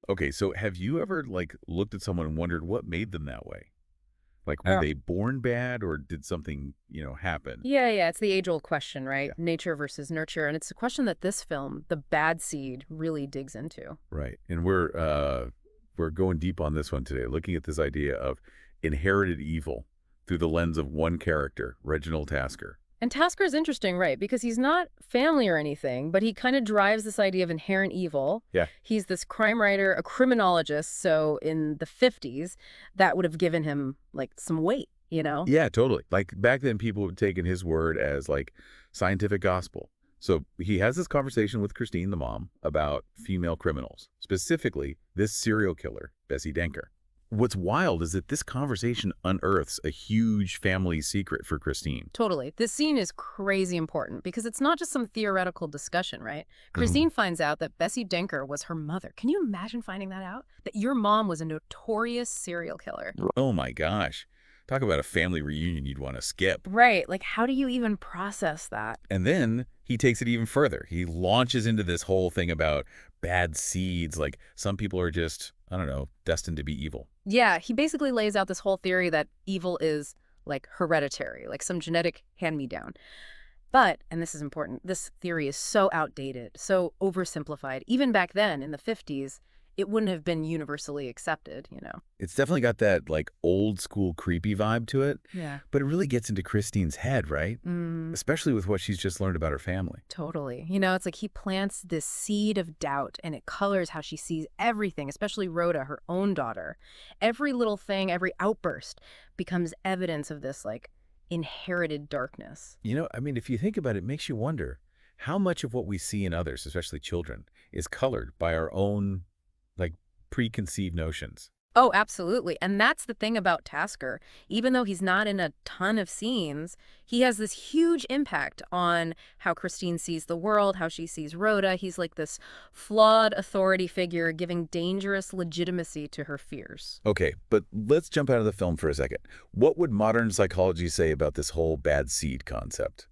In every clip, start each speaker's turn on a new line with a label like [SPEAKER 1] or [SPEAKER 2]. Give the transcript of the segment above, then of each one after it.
[SPEAKER 1] Okay, so have you ever, like, looked at someone and wondered what made them that way? Like, were
[SPEAKER 2] Oh.
[SPEAKER 1] they born bad or did something, happen?
[SPEAKER 2] Yeah, yeah, it's the age-old question, right?
[SPEAKER 1] Yeah,
[SPEAKER 2] Nature versus nurture, and it's a question that this film, The Bad Seed, really digs into.
[SPEAKER 1] right. And we're going deep on this one today, looking at this idea of inherited evil through the lens of one character, Reginald Tasker.
[SPEAKER 2] And Tasker's interesting, right? Because he's not family or anything, but he kind of drives this idea of inherent evil.
[SPEAKER 1] Yeah.
[SPEAKER 2] He's this crime writer, a criminologist, so in the 50s, that would have given him, like, some weight, you know?
[SPEAKER 1] Yeah, totally. Like back then people would taken his word as like scientific gospel. So he has this conversation with Christine, the mom, about female criminals, specifically this serial killer, Bessie Denker. What's wild is that this conversation unearths a huge family secret for Christine.
[SPEAKER 2] Totally. This scene is crazy important because it's not just some theoretical discussion, right?
[SPEAKER 1] Mhm.
[SPEAKER 2] Christine finds out that Bessie Denker was her mother. Can you imagine finding that out? That your mom was a notorious serial killer.
[SPEAKER 1] Oh my gosh. Talk about a family reunion you'd want to skip.
[SPEAKER 2] Right. Like, how do you even process that?
[SPEAKER 1] And then he takes it even further. He launches into this whole thing about bad seeds. Like some people are just, I don't know, destined to be evil.
[SPEAKER 2] Yeah, he basically lays out this whole theory that evil is like hereditary, like some genetic hand-me-down. But, and this is important, this theory is so outdated, so oversimplified. Even back then in the 50s, it wouldn't have been universally accepted, you know?
[SPEAKER 1] It's definitely got that like old school creepy vibe to it,
[SPEAKER 2] Yeah.
[SPEAKER 1] but it really gets into Christine's head, right?
[SPEAKER 2] Mm,
[SPEAKER 1] Especially with what she's just learned about her family.
[SPEAKER 2] totally. You know, it's like he plants this seed of doubt and it colors how she sees everything, especially Rhoda, her own daughter. Every little thing, every outburst becomes evidence of this like inherited darkness.
[SPEAKER 1] I mean, if you think about it, it makes you wonder how much of what we see in others, especially children, is colored by our own like preconceived notions.
[SPEAKER 2] Oh, absolutely. And that's the thing about Tasker. Even though he's not in a ton of scenes, he has this huge impact on how Christine sees the world, how she sees Rhoda. He's like this flawed authority figure giving dangerous legitimacy to her fears.
[SPEAKER 1] Okay, but let's jump out of the film for a second. What would modern psychology say about this whole bad seed concept?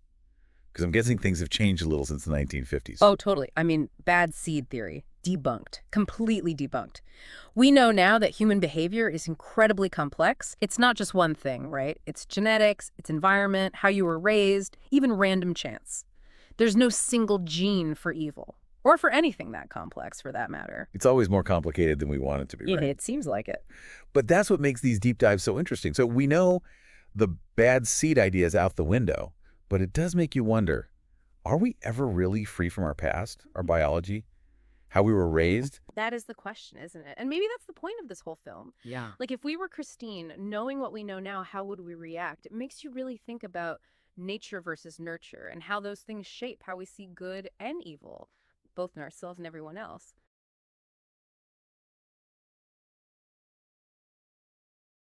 [SPEAKER 1] Because I'm guessing things have changed a little since the 1950s.
[SPEAKER 2] Oh, totally. I mean, bad seed theory. Debunked. Completely debunked. We know now that human behavior is incredibly complex. It's not just one thing, right? It's genetics, it's environment, how you were raised, even random chance. There's no single gene for evil, or for anything that complex for that matter.
[SPEAKER 1] It's always more complicated than we want it to be,
[SPEAKER 2] Yeah,
[SPEAKER 1] right?
[SPEAKER 2] it seems like it.
[SPEAKER 1] But that's what makes these deep dives so interesting. So we know the bad seed idea is out the window, but it does make you wonder, are we ever really free from our past, our biology, how we were raised?
[SPEAKER 2] That is the question, isn't it? And maybe that's the point of this whole film.
[SPEAKER 1] Yeah.
[SPEAKER 2] Like, if we were Christine, knowing what we know now, how would we react? It makes you really think about nature versus nurture and how those things shape how we see good and evil, both in ourselves and everyone else.